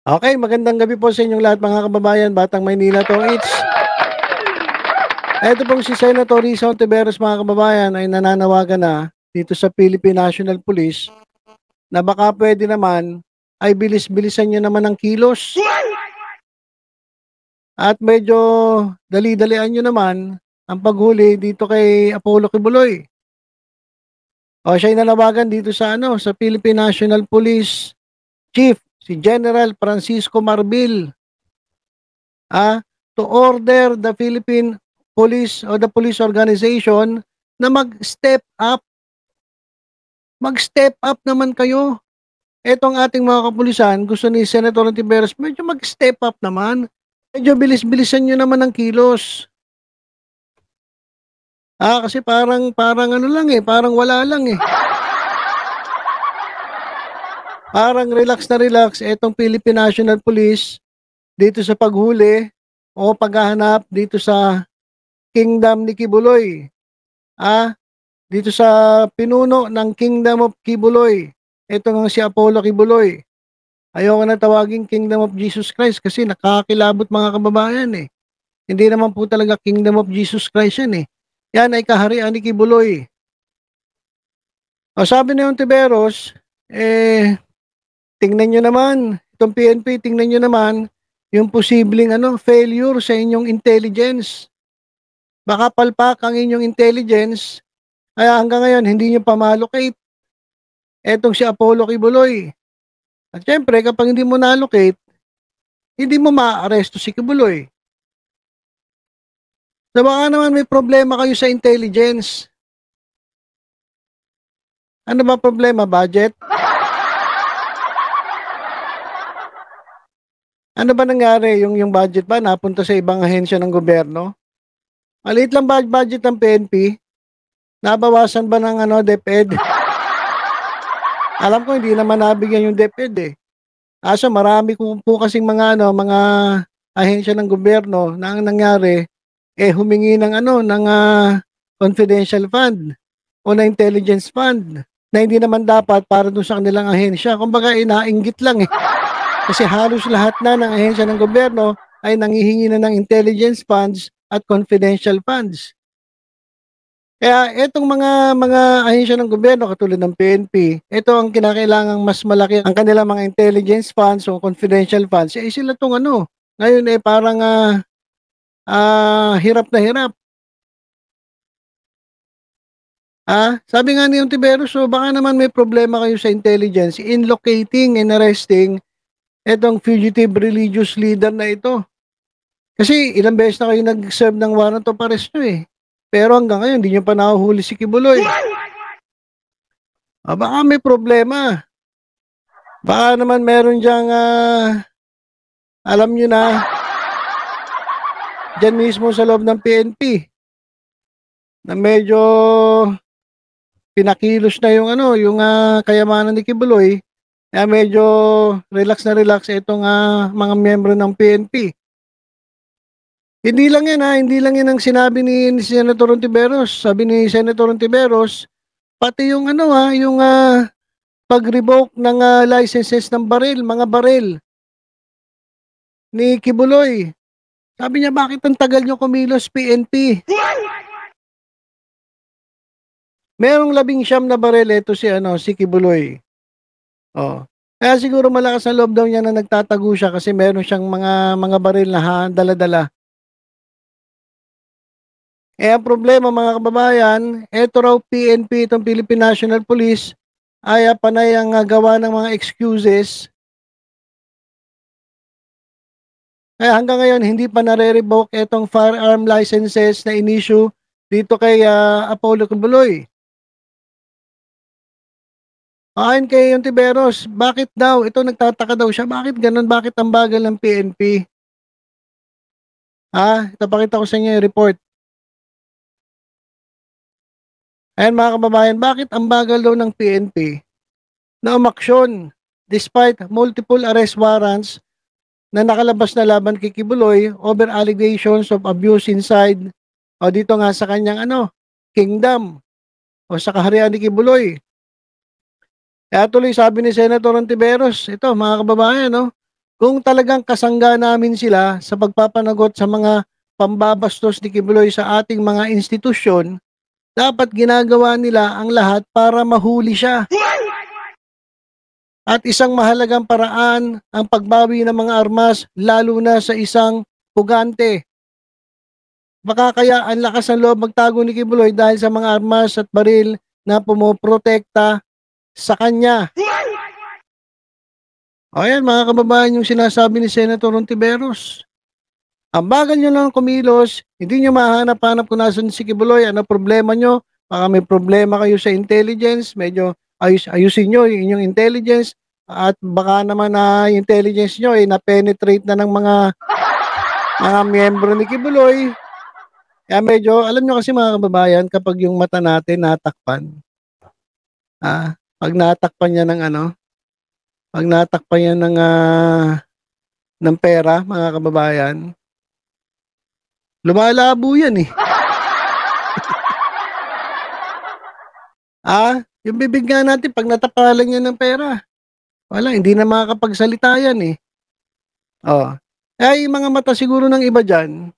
Okay, magandang gabi po sa inyong lahat mga kababayan, Batang Maynila 2H. Eto pong si Senator Risa Hontiveros mga kababayan ay nananawagan na dito sa Philippine National Police na baka puwede naman ay bilis-bilisan niyo naman ang kilos at medyo dali-dalian niyo naman ang paghuli dito kay Apollo Kibuloy. O siya'y nanawagan dito sa sa Philippine National Police Chief, si General Francisco Marbil, ah, to order the Philippine Police o the police organization na mag-step up. Mag-step up naman kayo. Etong ating mga kapulisan, gusto ni Senator Ontiveros, medyo mag-step up naman. Medyo bilis-bilisan nyo naman ang kilos. Kasi parang ano lang parang wala lang Parang relax na relax etong Philippine National Police dito sa paghuli o paghahanap dito sa Kingdom ni Kibuloy. Dito sa pinuno ng Kingdom of Kibuloy. Ito nga si Apollo Kibuloy. Ayoko na tawaging Kingdom of Jesus Christ kasi nakakakilabot mga kababayan Hindi naman po talaga Kingdom of Jesus Christ yan Yan ay kaharian ni Kibuloy. O sabi ni Ontiveros, tingnan nyo naman, itong PNP, tingnan nyo naman yung posibleng failure sa inyong intelligence. Baka palpak ang inyong intelligence, kaya hanggang ngayon hindi nyo pa ma-allocate etong si Apollo Kibuloy. At syempre, kapag hindi mo na-allocate, hindi mo ma-aresto si Kibuloy. So baka naman may problema kayo sa intelligence. Ano ba problema? Budget? Ano ba nangyari? Yung budget ba napunta sa ibang ahensya ng gobyerno? Maliit lang budget ng PNP? Nabawasan ba ng DepEd? Alam ko hindi naman nabigyan yung DepEd Kaso marami po kasing mga ahensya ng gobyerno na ang nangyari humingi ng confidential fund o na intelligence fund na hindi naman dapat para doon sa kanilang ahensya. Kumbaga inainggit lang Kasi halos lahat na ng ahensya ng gobyerno ay nanghihingi na ng intelligence funds at confidential funds. Kaya etong mga ahensya ng gobyerno katulad ng PNP, ito ang kinakailangang mas malaki ang kanilang mga intelligence funds o confidential funds. Sila tong ngayon parang hirap na hirap. Sabi nga ni Ontiveros, so baka naman may problema kayo sa intelligence in locating and arresting etong fugitive religious leader na ito. Kasi ilang beses na kayo nag-serve ng warrant of arrest nyo Pero hanggang ngayon, hindi nyo pa nahuhuli si Kibuloy. Baka may problema. Baka naman meron diyang, alam nyo na, dyan mismo sa loob ng PNP, na medyo pinakilos na yung kayamanan ni Kibuloy, kaya medyo relax na relax itong mga miyembro ng PNP. Hindi lang yan hindi lang yan ang sinabi ni Senator Ontiveros. Sabi ni Senator Ontiveros, pati yung yung pag-revoke ng licenses ng mga baril ni Kibuloy. Sabi niya, bakit ang tagal nyo kumilos PNP? Merong 19 na baril ito si Kibuloy. Kaya siguro malakas ang loob daw niya na nagtatago siya kasi meron siyang mga baril na dala-dala. Ang problema mga kababayan, eto raw PNP, itong Philippine National Police, ay panay ang gawa ng mga excuses. Kaya hanggang ngayon, hindi pa nare-revoke itong firearm licenses na in-issue dito kay Apollo Kibuloy. Ayon kay Ontiveros, bakit daw? Ito nagtataka daw siya, bakit ganun? Bakit ang bagal ng PNP? Ito pakita ko sa inyo yung report. Ayan mga kababayan, bakit ang bagal daw ng PNP na umaksyon despite multiple arrest warrants na nakalabas na laban kay Kibuloy over allegations of abuse inside o dito nga sa kanyang kingdom o sa kaharian ni Kibuloy. Kaya tuloy sabi ni Senator Ontiveros, ito mga kababayan kung talagang kasangga namin sila sa pagpapanagot sa mga pambabastos ni Kibuloy sa ating mga institusyon, dapat ginagawa nila ang lahat para mahuli siya. At isang mahalagang paraan ang pagbawi ng mga armas lalo na sa isang pugante. Baka kaya ang lakas ng loob magtago ni Kibuloy dahil sa mga armas at baril na pumoprotekta sa kanya. O yan mga kababayan yung sinasabi ni Senator Ontiveros. Ang bagal nyo lang kumilos, hindi nyo mahanap-hanap kung nasan si Kibuloy, ano problema nyo, baka may problema kayo sa intelligence, medyo ayusin nyo yung inyong intelligence, at baka naman na intelligence nyo ay na-penetrate na ng mga miyembro ni Kibuloy. Kaya medyo, alam nyo kasi mga kababayan, kapag yung mata natin natakpan, pag natakpan niya ng pag natakpan niya ng pera, mga kababayan, lumalabo yan eh. Yung bibig nga natin, pag natapalan niya ng pera, wala, hindi na makakapagsalita yan eh. Kaya yung mga mata siguro ng iba dyan,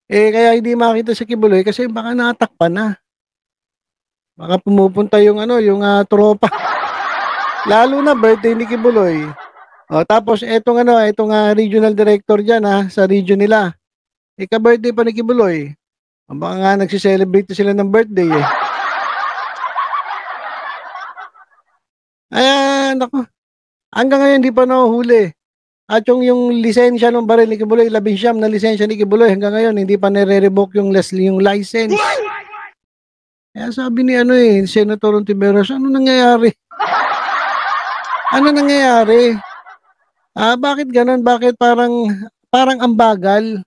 kaya hindi makita si Kibuloy kasi baka natakpan na. Baka pumupunta yung tropa. Lalo na birthday ni Kibuloy. Tapos etong regional director diyan sa region nila. Ika-birthday pa ni Kibuloy. Baka nga nagsi-celebrate sila ng birthday eh. Ayan, naku. Hanggang ngayon hindi pa nahuhuli. At yung lisensya ng baril ni Kibuloy, 19 na lisensya ni Kibuloy, hanggang ngayon hindi pa nare-revoke yung license. Kaya sabi ni Senator Ontiveros, ano nangyayari? Ano nangyayari? Bakit ganun? Bakit parang ang bagal?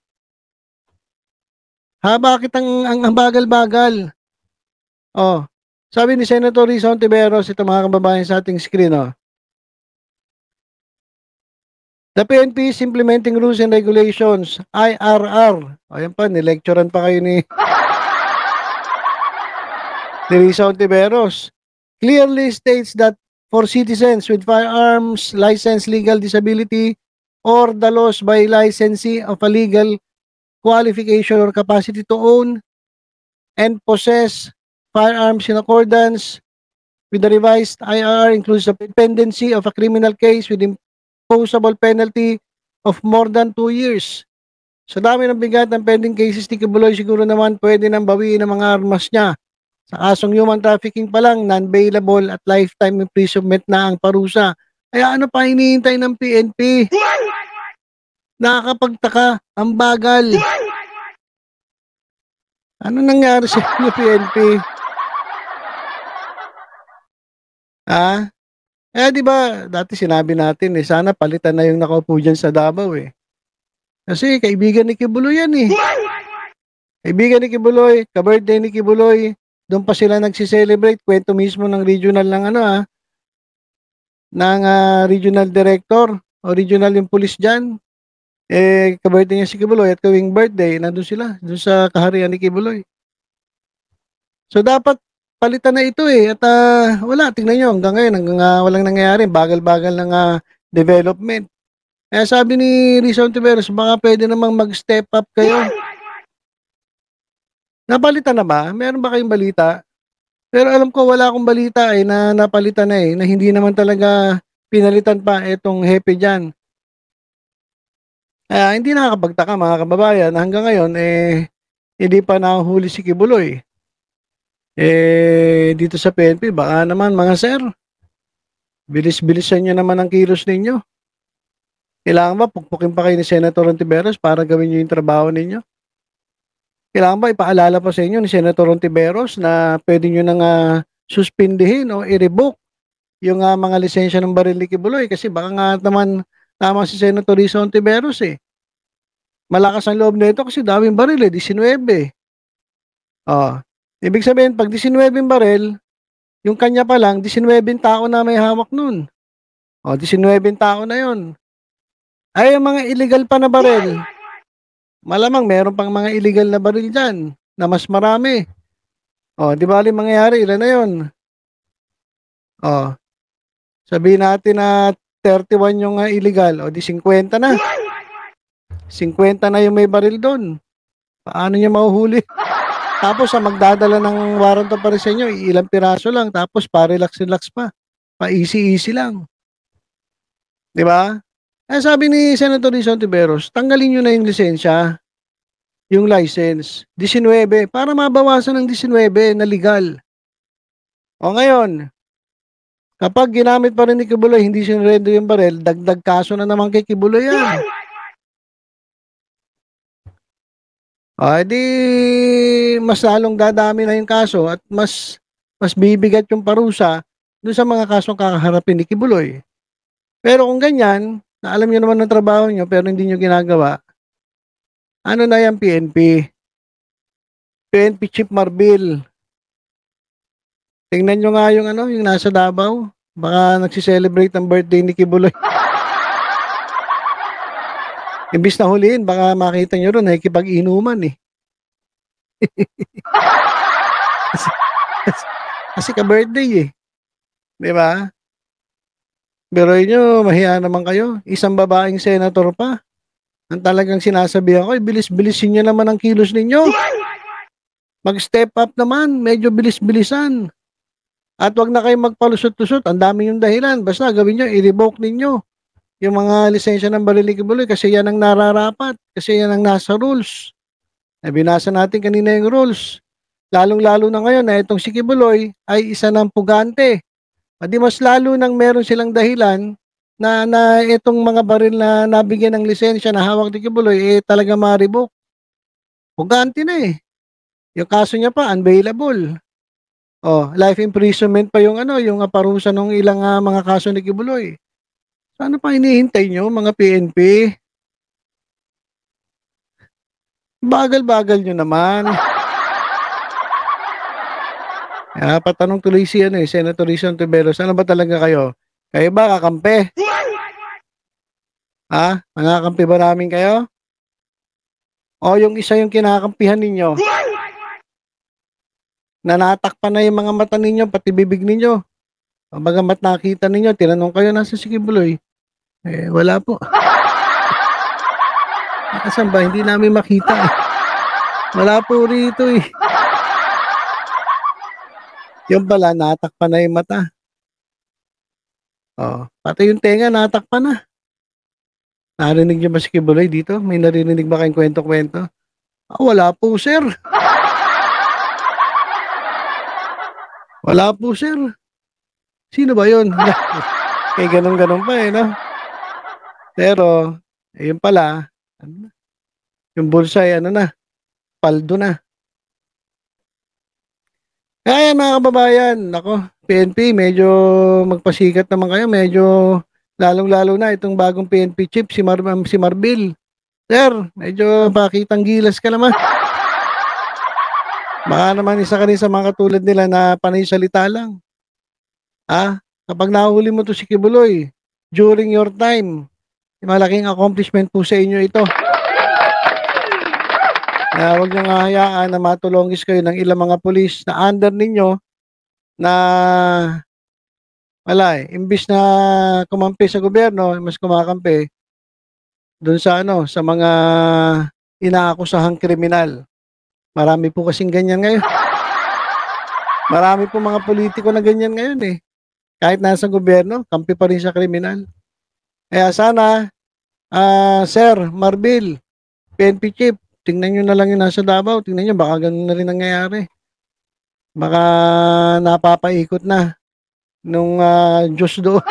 Bakit ang bagal-bagal? Sabi ni Senator Risa Ontiveros, ito mga kababayan sa ating screen, The PNP is implementing rules and regulations, IRR. Ayan pa, nilecturean pa kayo ni Risa Ontiveros. Clearly states that for citizens with firearms license, legal disability, or the loss by licensee of a legal qualification or capacity to own and possess firearms in accordance with the revised IRR includes the pendency of a criminal case with imposable penalty of more than 2 years. Sa dami ng bigat ng pending cases ni Kibuloy, siguro naman pwede nang bawiin ang mga armas niya. Sa kasong human trafficking pa lang, non-bailable at lifetime imprisonment na ang parusa. Kaya ano pa hinihintay ng PNP? Nakakapagtaka, ang bagal. Ano nangyari sa PNP? Di ba, dati sinabi natin sana palitan na yung nakaupo dyan sa Davao eh. Kasi kaibigan ni Kibuloy yan eh. Kaibigan ni Kibuloy, ka-birthday ni Kibuloy, doon pa sila nagsi-celebrate, kwento mismo ng regional ng regional director o regional yung police dyan. Ka-birthday niya si Kibuloy at kawing birthday, nandun sila, doon sa kaharian ni Kibuloy. So dapat palitan na ito eh. At wala, tingnan nyo, hanggang ngayon, walang nangyayari, bagal-bagal ng development. Kaya sabi ni Risa Ontiveros, baka pwede namang mag-step up kayo. Napalitan na ba? Meron ba kayong balita? Pero alam ko wala akong balita na napalitan na na hindi naman talaga pinalitan pa itong hepe dyan. Kaya hindi nakakapagtaka mga kababayan, hanggang ngayon hindi pa nahuhuli si Kibuloy. Dito sa PNP, baka naman mga sir, bilis-bilisan nyo naman ang kilos ninyo. Kailangan ba pukpukin pa kayo ni Senator Ontiveros para gawin nyo yung trabaho ninyo? Kailangan ba ipaalala pa sa inyo ni Senator Ontiveros na pwede nyo nang suspindihin o i-revoke yung mga lisensya ng baril ni Kibuloy? Kasi baka nga naman tama si Senator Risa Ontiveros eh. Malakas ang loob nito kasi daming baril 19. Ibig sabihin, pag 19 baril, yung kanya pa lang, 19 tao na may hawak nun. 19 tao na yon. Ay, yung mga illegal pa na baril, malamang meron pang mga illegal na baril dyan, na mas marami. Di ba mangyayari, ilan na yon? Sabihin natin na 31 yung illegal, o di 50 na. 50 na yung may baril doon. Paano niya mahuhuli? Tapos ang magdadala ng warrant of arrest sa inyo, ilang piraso lang, tapos pa-relax-relax pa. Pa-easy-easy lang. Di ba? Kaya sabi ni Senator Rizal Tiveros, tanggalin nyo na yung lisensya, yung license, 19, para mabawasan ng 19 na legal. O ngayon, kapag ginamit pa rin ni Kibuloy, hindi sinurrender yung baril, dagdag kaso na naman kay Kibuloy yan. O, di mas lalong dadami na yung kaso at mas bibigat yung parusa doon sa mga kasong kakaharapin ni Kibuloy. Pero kung ganyan, na alam nyo naman ng trabaho nyo pero hindi nyo ginagawa, ano na yan, PNP? PNP Chief Marbil. Tingnan nyo nga yung yung nasa Davao. Baka nagsiselebrate ang birthday ni Kibuloy. Imbis na huliin, baka makita nyo ron, nakikipag-inuman eh. kasi ka-birthday eh. Di ba? Pero inyo, mahiya naman kayo. Isang babaeng senator pa. Ang talagang sinasabihan ko, bilis-bilisin nyo naman ang kilos ninyo. Mag-step up naman, medyo bilis-bilisan. At wag na kayong magpalusot-lusot, ang dami yung dahilan. Basta gawin nyo, i-revoke ninyo yung mga lisensya ng baril ni Kibuloy kasi yan ang nararapat, kasi yan ang nasa rules. Binasa natin kanina yung rules. Lalong-lalo na ngayon na itong si Kibuloy ay isa ng pugante. Di mas lalo nang meron silang dahilan na itong mga baril na nabigyan ng lisensya na hawak ni Kibuloy talaga ma-revoke. Pugante na eh. Yung kaso niya pa unbailable. Life imprisonment pa yung yung parusa ng ilang mga kaso ni Kibuloy. Ano pa hinihintay nyo mga PNP? Bagal-bagal nyo naman. Patanong tuloy si Senator Rizal Tiveros, ano ba talaga kayo? Kayo ba kakampi? Mangakampi ba namin kayo? O yung isa yung kinakampihan ninyo? Nanatakpan na yung mga mata ninyo, pati bibig ninyo. Bagamat nakita ninyo, tinanong kayo, nasa si Kibuloy? Wala po. Asan ba? Hindi namin makita eh. Wala po rito eh. Yung pala, natakpan na yung mata. Pati yung tenga, natakpan na. Narinig niyo ba si Kibuloy dito? May narinig ba kayong kwento-kwento? Wala po, sir. Wala po, sir. Sino ba yun? Ganun-ganun pa eh, no? Pero, yun pala, yung bulsa paldo na. Kaya mga kababayan, nako, PNP, medyo magpasikat naman kayo, medyo lalong-lalo na itong bagong PNP chief, si Marbil. Sir, medyo pakitang gilas ka naman. Baka naman isa ka rin sa mga katulad nila na panay salita lang. Kapag nahuli mo to si Kibuloy, during your time, malaking accomplishment po sa inyo ito. Huwag nyo nga hayaan na matulongis kayo ng ilang mga pulis na under ninyo na imbis na kumampi sa gobyerno, mas kumakampi doon sa sa mga inaakusahang kriminal. Marami po kasing ganyan ngayon. Marami po mga politiko na ganyan ngayon eh. Kahit nasa gobyerno, kampi pa rin sa kriminal. Kaya sana, Sir Marbil, PNP Chief, tingnan nyo na lang yung nasa Davao. Tingnan nyo, baka ganun na rin nangyayari. Baka napapaikot na nung Diyos doon.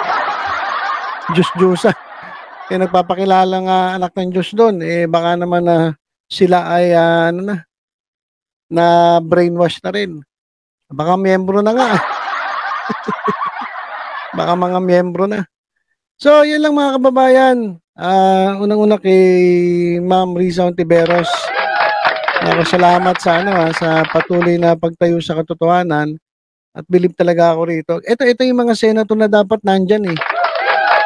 Diyos-Diyosa. Kaya nagpapakilalang anak ng Diyos doon. Baka naman sila ay na brainwash na rin. Baka miyembro na nga. Baka mga miyembro na. So, yun lang mga kababayan. Unang-una kay Ma'am Rizal Tiveros. Salamat sa sa patuloy na pagtayo sa katotohanan at believe talaga ako rito. Ito yung mga senator na dapat nandyan eh.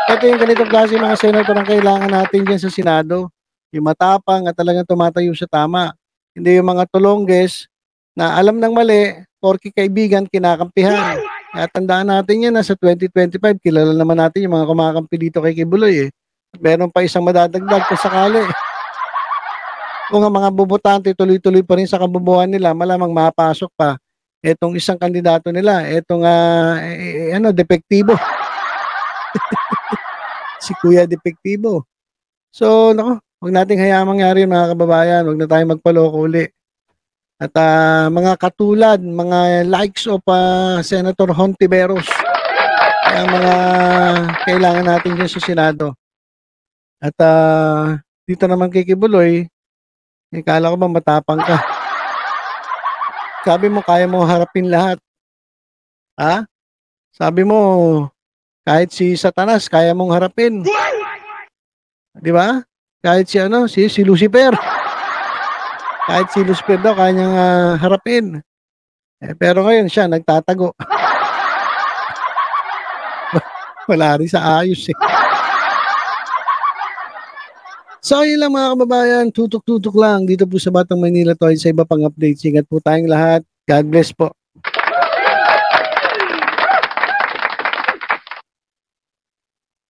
Ito yung ganitong klase mga senator ang kailangan natin dyan sa Senado. Yung matapang at talagang tumatayo sa tama. Hindi yung mga tulongges na alam ng mali, porky kaibigan, kinakampihan. Kaya tandaan natin yan, sa 2025, kilala naman natin yung mga kumakampi dito kay Kibuloy eh. Meron pa isang madadagdag kung sakali. Kung ang mga bubutante tuloy-tuloy pa rin sa kabubuhan nila, malamang mapasok pa etong isang kandidato nila, etong depektibo. Si Kuya Depektibo. So, nako, huwag nating hayaang mangyari mga kababayan, huwag na tayong magpaloko uli. At mga katulad, mga likes of Senator Hontiveros, ang mga kailangan natin dyan sa Senado. At dito naman kay Kibuloy, kala ko ba matapang ka? Sabi mo, kaya mo harapin lahat. Ha? Sabi mo, kahit si Satanas, kaya mong harapin. Di ba? Kahit si Lucifer. Kahit si Lucifer daw, kaya niyang harapin. Pero ngayon siya, nagtatago. Wala rin sa ayos eh. So, yun lang mga kababayan, tutok-tutok lang dito po sa Batang Manila Toy sa iba pang updates. Ingat po tayong lahat. God bless po.